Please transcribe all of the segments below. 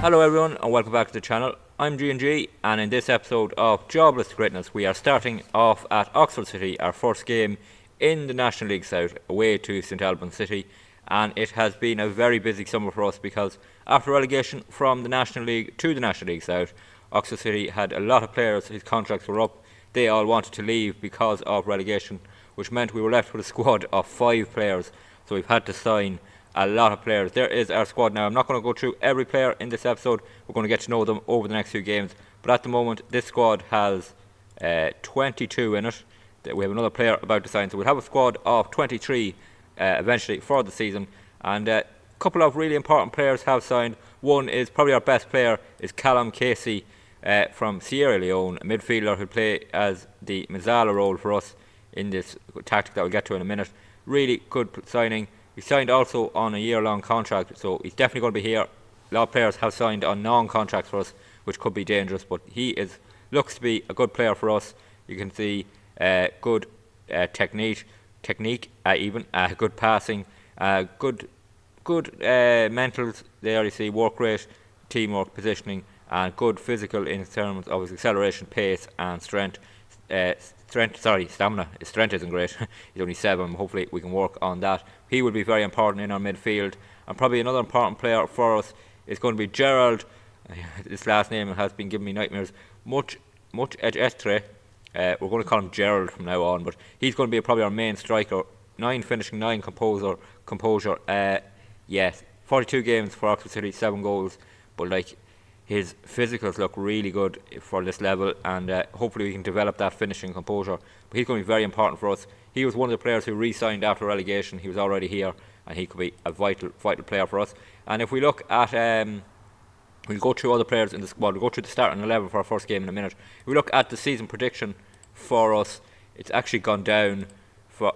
Hello everyone and welcome back to the channel. I'm G&G and in this episode of Jobless Greatness we are starting off at Oxford City, our first game in the National League South, away to St Albans City, and it has been a very busy summer for us because after relegation from the National League to the National League South, Oxford City had a lot of players whose contracts were up. They all wanted to leave because of relegation, which meant we were left with a squad of 5 players, so we've had to sign a lot of players. There is our squad now. I'm not going to go through every player in this episode. We're going to get to know them over the next few games. But at the moment, this squad has 22 in it. We have another player about to sign. So we'll have a squad of 23 eventually for the season. And a couple of really important players have signed. One is probably our best player, is Callum Casey from Sierra Leone, a midfielder who'll play as the Mazzala role for us in this tactic that we'll get to in a minute. Really good signing. He signed also on a year-long contract, so he's definitely going to be here. A lot of players have signed on non-contracts for us, which could be dangerous, but he looks to be a good player for us. You can see good technique, even good passing, good mentals there. You see work rate, teamwork, positioning, and good physical in terms of his acceleration, pace, and strength. Stamina. His strength isn't great. He's only 7. Hopefully we can work on that. He will be very important in our midfield. And probably another important player for us is going to be Gerald. This last name has been giving me nightmares. Much Estre. We're going to call him Gerald from now on. But he's going to be probably our main striker. 9 finishing, 9 composure. Yes, 42 games for Oxford City, 7 goals. But his physicals look really good for this level, and hopefully we can develop that finishing composure. But he's going to be very important for us. He was one of the players who re-signed after relegation. He was already here, and he could be a vital player for us. And if we look at, we'll go through other players in the squad. We'll go through the starting 11 for our first game in a minute. If we look at the season prediction for us, it's actually gone down for.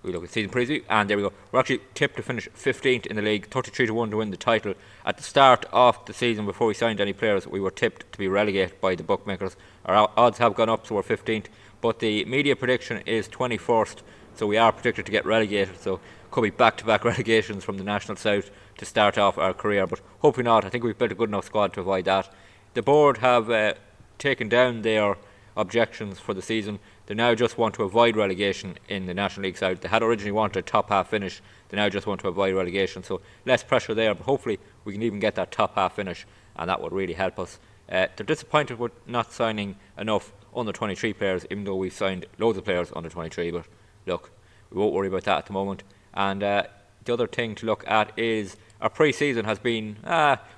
We look at season preview, and there we go. We're actually tipped to finish 15th in the league, 33-1 to win the title. At the start of the season, before we signed any players, we were tipped to be relegated by the bookmakers. Our odds have gone up, so we're 15th. But the media prediction is 21st, so we are predicted to get relegated. So could be back-to-back relegations from the National South to start off our career, but hopefully not. I think we've built a good enough squad to avoid that. The board have taken down their objections for the season. They now just want to avoid relegation in the National League South. They had originally wanted a top half finish. They now just want to avoid relegation, so less pressure there, but hopefully we can even get that top half finish, and that would really help us. They're disappointed with not signing enough under 23 players, even though we've signed loads of players under 23, but look, we won't worry about that at the moment. And the other thing to look at is our pre-season has been,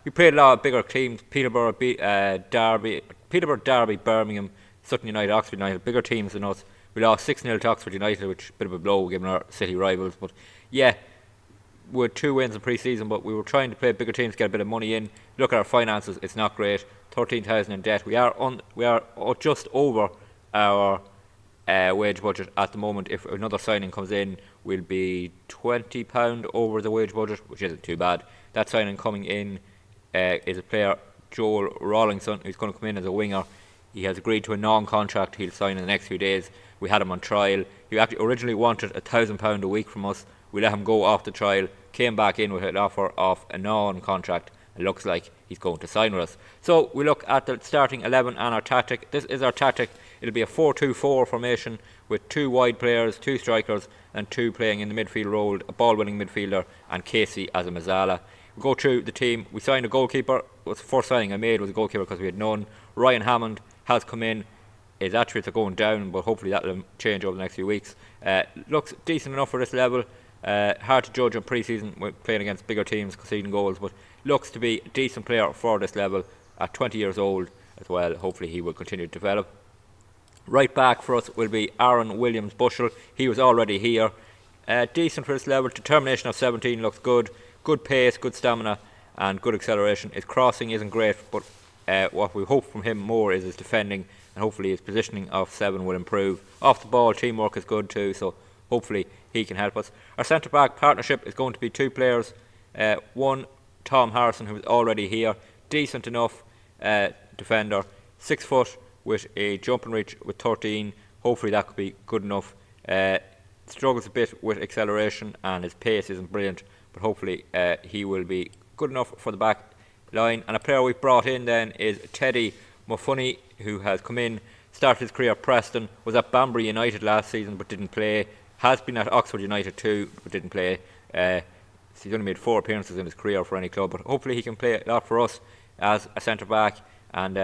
we played a lot of bigger teams. Peterborough, Derby, Birmingham, Sutton United, Oxford United, bigger teams than us. We lost 6-0 to Oxford United, which is a bit of a blow given our city rivals. But yeah, we had 2 wins in pre-season, but we were trying to play bigger teams, get a bit of money in. Look at our finances; it's not great. 13,000 in debt. We are just over our wage budget at the moment. If another signing comes in, we'll be £20 over the wage budget, which isn't too bad. That signing coming in is a player, Joel Rawlingson, who's going to come in as a winger. He has agreed to a non-contract he'll sign in the next few days. We had him on trial. He actually originally wanted £1,000 a week from us. We let him go off the trial, came back in with an offer of a non-contract. It looks like he's going to sign with us. So we look at the starting 11 and our tactic. This is our tactic. It'll be a 4-2-4 formation with 2 wide players, 2 strikers, and 2 playing in the midfield role, a ball-winning midfielder, and Casey as a Mazzala. We go through the team. We signed a goalkeeper. It was the first signing I made was a goalkeeper because we had none. Ryan Hammond has come in. His attributes are going down, but hopefully that will change over the next few weeks. Looks decent enough for this level. Hard to judge on pre-season with playing against bigger teams, conceding goals, but looks to be a decent player for this level at 20 years old as well. Hopefully he will continue to develop. Right back for us will be Aaron Williams-Bushell. He was already here. Decent for this level. Determination of 17 looks good. Good pace, good stamina, and good acceleration. His crossing isn't great, but what we hope from him more is his defending, and hopefully his positioning of 7 will improve. Off the ball, teamwork is good too, so hopefully he can help us. Our centre-back partnership is going to be 2 players. One, Tom Harrison, who is already here. Decent enough defender. 6 foot with a jumping reach with 13. Hopefully that could be good enough. Struggles a bit with acceleration and his pace isn't brilliant, but hopefully he will be good enough for the back line. And a player we've brought in then is Teddy Mufunny, who has come in, started his career at Preston, was at Banbury United last season but didn't play, has been at Oxford United too but didn't play. So he's only made 4 appearances in his career for any club, but hopefully he can play a lot for us as a centre back. And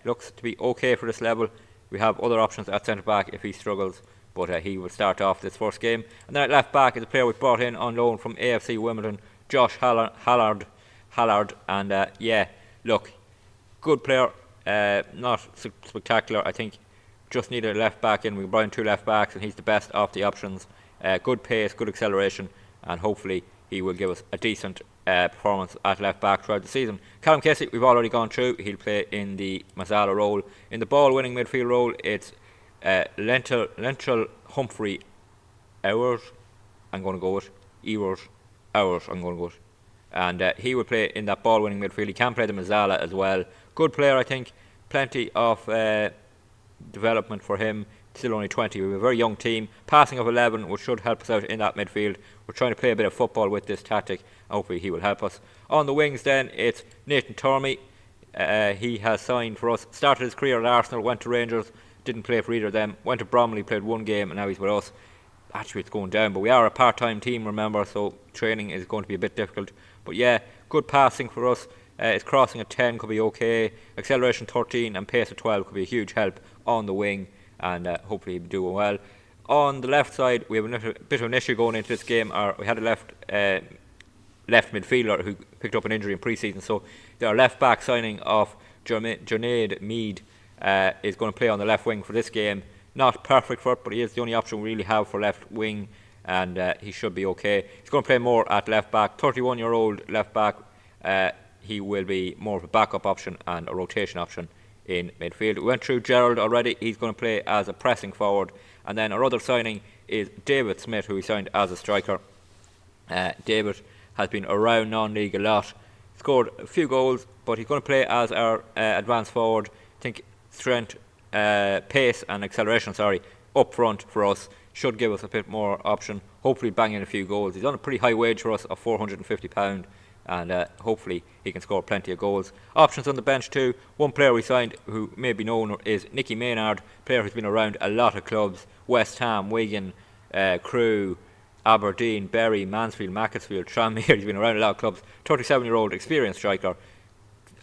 looks to be okay for this level. We have other options at centre back if he struggles, but he will start off this first game. And then at left back is a player we brought in on loan from AFC Wimbledon, Josh Hallard. And look, good player, not spectacular. I think just needed a left back in. We brought in 2 left backs and he's the best of the options. Good pace, good acceleration, and hopefully he will give us a decent performance at left back throughout the season. Callum Casey, we've already gone through. He'll play in the Mazzala role. In the ball-winning midfield role, it's Lentrell Humphrey Hours. I'm going to go with Hours. I'm going to go with. And he will play in that ball-winning midfield. He can play the Mazzala as well. Good player, I think. Plenty of development for him. Still only 20. We have a very young team. Passing of 11, which should help us out in that midfield. We're trying to play a bit of football with this tactic. Hopefully he will help us. On the wings then, it's Nathan Tormey. He has signed for us. Started his career at Arsenal, went to Rangers, didn't play for either of them. Went to Bromley, played 1 game, and now he's with us. Actually, it's going down, but we are a part-time team, remember, so training is going to be a bit difficult. But yeah, good passing for us. His crossing at 10 could be okay. Acceleration 13 and pace at 12 could be a huge help on the wing. And hopefully he'll be doing well. On the left side, we have a bit of an issue going into this game. We had a left midfielder who picked up an injury in pre-season, so our left back signing of Junaid Mead is going to play on the left wing for this game. Not perfect for it, but he is the only option we really have for left wing, and he should be okay. He's going to play more at left back. 31-year-old left back. He will be more of a backup option and a rotation option in midfield. We went through Gerald already. He's going to play as a pressing forward. And then our other signing is David Smith, who we signed as a striker. David has been around non-league a lot, scored a few goals, but he's going to play as our advanced forward. I think strength, pace and acceleration, up front for us. Should give us a bit more option. Hopefully bang in a few goals. He's on a pretty high wage for us of £450. And hopefully he can score plenty of goals. Options on the bench too. One player we signed who may be known is Nicky Maynard, player who's been around a lot of clubs: West Ham, Wigan, Crewe, Aberdeen, Bury, Mansfield, Macclesfield, Tranmere. He's been around a lot of clubs. 37-year-old experienced striker,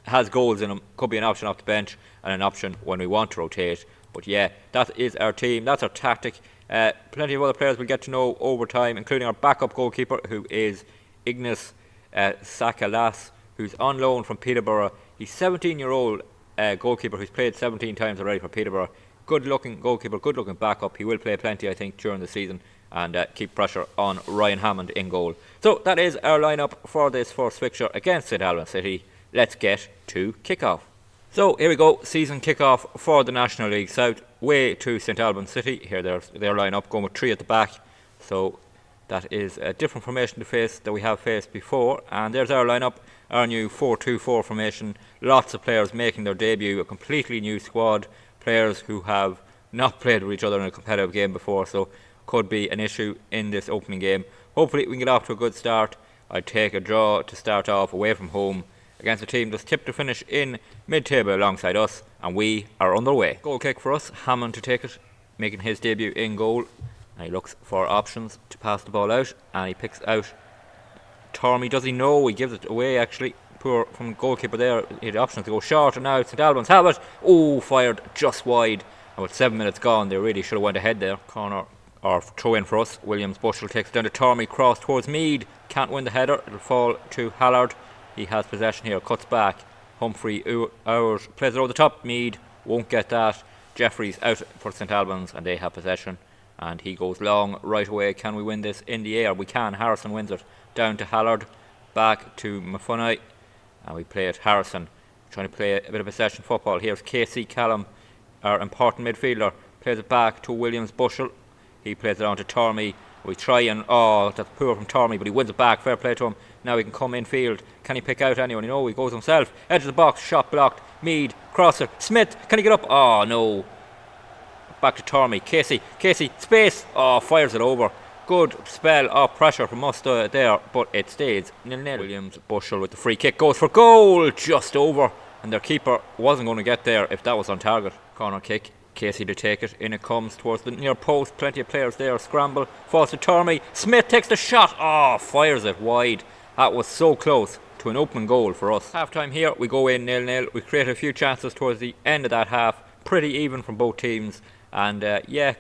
has goals in him. Could be an option off the bench and an option when we want to rotate. But yeah, that is our team. That's our tactic. Plenty of other players we'll get to know over time, including our backup goalkeeper, who is Ignace Sakalas, who's on loan from Peterborough. He's 17-year-old goalkeeper who's played 17 times already for Peterborough. Good looking goalkeeper, good looking backup. He will play plenty, I think, during the season, and keep pressure on Ryan Hammond in goal. So that is our lineup for this first fixture against St Albans City. Let's get to kick-off. So here we go, season kick-off for the National League South, way to St Albans City. Here their lineup, going with 3 at the back. So that is a different formation to face that we have faced before. And there's our lineup, our new 4-2-4 formation. Lots of players making their debut, a completely new squad. Players who have not played with each other in a competitive game before, so could be an issue in this opening game. Hopefully we can get off to a good start. I'd take a draw to start off away from home against a team that's tipped to finish in mid-table alongside us, and we are on their way. Goal kick for us, Hammond to take it, making his debut in goal. And he looks for options to pass the ball out, and he picks out Tormey. Does he know? He gives it away, actually. Poor from the goalkeeper there. He had the option to go short, and now St Albans have it. Oh, fired just wide. And with 7 minutes gone, they really should have went ahead there. Corner or throw in for us. Williams Bushell takes it down to Tormey, cross towards Mead. Can't win the header. It'll fall to Hallard. He has possession here, cuts back. Humphrey Hours plays it over the top. Mead won't get that. Jeffries out for St Albans, and they have possession. And he goes long right away. Can we win this in the air? We can. Harrison wins it. Down to Hallard. Back to Mufunny. And we play it. Harrison trying to play a bit of possession football. Here's Casey Callum, our important midfielder. Plays it back to Williams Bushell. He plays it on to Tormey. We try and, that's poor from Tormey, but he wins it back. Fair play to him. Now he can come infield. Can he pick out anyone? He goes himself. Edge of the box. Shot blocked. Mead. Crosser. Smith. Can he get up? Oh, no. Back to Tormey. Casey. Space. Fires it over. Good spell of pressure from us there, but it stays 0-0. Williams Bushell with the free kick goes for goal, just over, and their keeper wasn't going to get there if that was on target. Corner kick, Casey to take it, in it comes towards the near post, plenty of players there, scramble, falls to Tormey, Smith takes the shot, fires it wide. That was so close to an open goal for us. Half time here, we go in 0-0, we create a few chances towards the end of that half, pretty even from both teams, and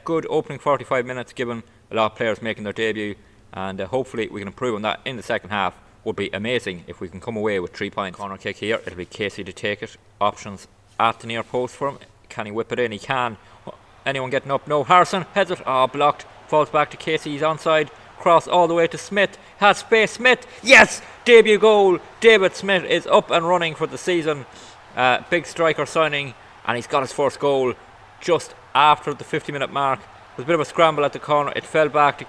good opening 45 minutes given a lot of players making their debut, and hopefully we can improve on that in the second half. Would be amazing if we can come away with 3 points. Corner kick here, it'll be Casey to take it, options at the near post for him. Can he whip it in? He can. Anyone getting up? No. Harrison heads it, blocked, falls back to Casey, he's onside, cross all the way to Smith, has space, Smith, yes, debut goal. David Smith is up and running for the season, big striker signing, and he's got his first goal just after the 50-minute mark. There was a bit of a scramble at the corner, it fell back to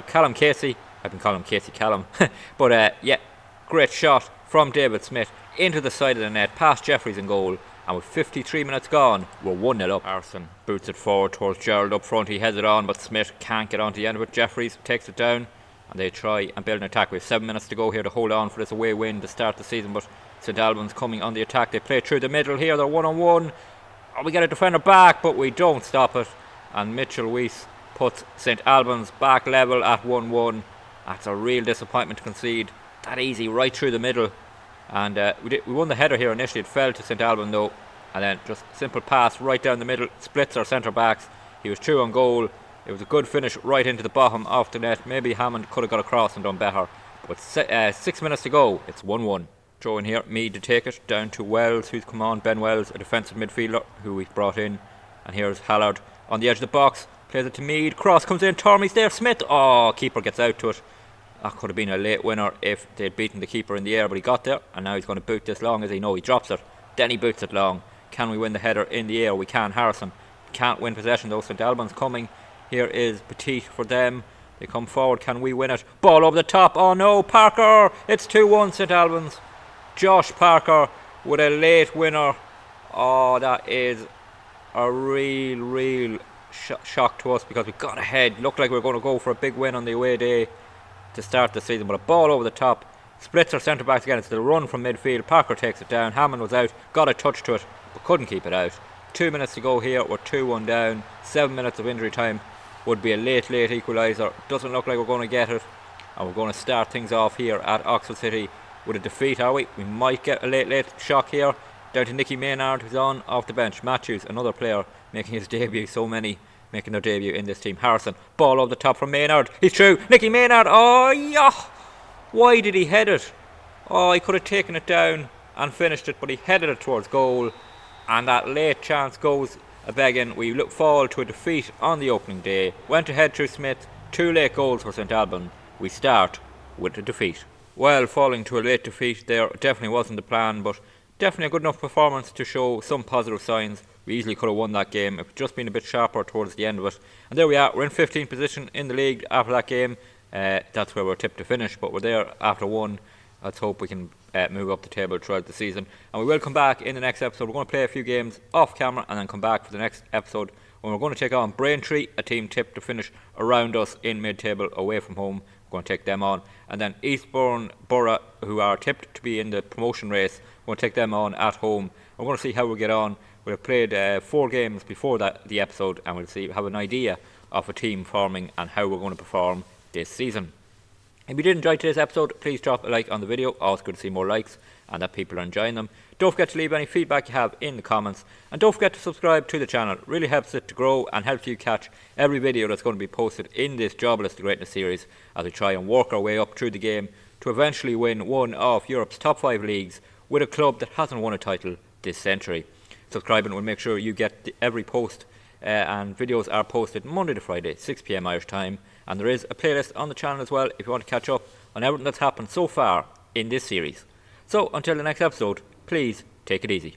Callum Casey. I've been calling him Casey Callum. But great shot from David Smith into the side of the net, past Jeffries in goal, and with 53 minutes gone, we're 1-0 up. Arson boots it forward towards Gerald up front, he heads it on, but Smith can't get onto the end of it. Jeffries takes it down, and they try and build an attack. We have 7 minutes to go here to hold on for this away win to start the season, but St Albans coming on the attack. They play through the middle here, they're 1-on-1. We get a defender back, but we don't stop it, and Mitchell Weiss puts St Albans back level at 1-1. That's a real disappointment to concede that easy right through the middle, and we won the header here initially. It fell to St Alban though, and then just simple pass right down the middle, splits our centre backs. He was true on goal. It was a good finish right into the bottom of the net. Maybe Hammond could have got across and done better, but 6 minutes to go, it's 1-1. Throw in here, Mead to take it down to Wells, who's come on. Ben Wells, a defensive midfielder who we've brought in, and here's Hallard on the edge of the box, plays it to Mead, cross comes in, Tormey's there, Smith, keeper gets out to it. That could have been a late winner if they'd beaten the keeper in the air, but he got there, and now he's going to boot this long as he drops it, then he boots it long. Can we win the header in the air? We can. Harrison can't win possession though. St Albans coming. Here is Petit for them. They come forward. Can we win it? Ball over the top. Oh no, Parker. It's 2-1 St Albans. Josh Parker with a late winner. That is a real shock to us, because we got ahead. Looked like we were going to go for a big win on the away day to start the season, but a ball over the top splits our centre backs again. It's the run from midfield. Parker takes it down. Hammond was out, got a touch to it, but couldn't keep it out. 2 minutes to go here. We're 2-1 down. 7 minutes of injury time. Would be a late equaliser. Doesn't look like we're going to get it, and we're going to start things off here at Oxford City with a defeat, are we? We might get a late shock here. Down to Nicky Maynard, who's on off the bench. Matthews, another player making his debut. So many making their debut in this team. Harrison, ball over the top from Maynard. He's through. Nicky Maynard. Why did he head it? He could have taken it down and finished it, but he headed it towards goal, and that late chance goes a begging. We look forward to a defeat on the opening day. Went ahead through Smith. 2 late goals for St Alban. We start with a defeat. Well, falling to a late defeat there definitely wasn't the plan, but definitely a good enough performance to show some positive signs. We easily could have won that game if we'd just been a bit sharper towards the end of it. And there we are, we're in 15th position in the league after that game. That's where we're tipped to finish, but we're there after one. Let's hope we can move up the table throughout the season. And we will come back in the next episode. We're going to play a few games off camera and then come back for the next episode when we're going to take on Braintree, a team tipped to finish around us in mid-table away from home. We're going to take them on. And then Eastbourne Borough, who are tipped to be in the promotion race, we're going to take them on at home. We're going to see how we get on. We'll have played 4 games before the episode, and we'll have an idea of a team forming and how we're going to perform this season. If you did enjoy today's episode, please drop a like on the video. Always good to see more likes and that people are enjoying them. Don't forget to leave any feedback you have in the comments, and don't forget to subscribe to the channel. It really helps it to grow and helps you catch every video that's going to be posted in this Jobless to Greatness series as we try and work our way up through the game to eventually win one of Europe's top 5 leagues with a club that hasn't won a title this century. Subscribing will make sure you get every post, and videos are posted Monday to Friday, 6 PM Irish time, and there is a playlist on the channel as well if you want to catch up on everything that's happened so far in this series. So until the next episode, please take it easy.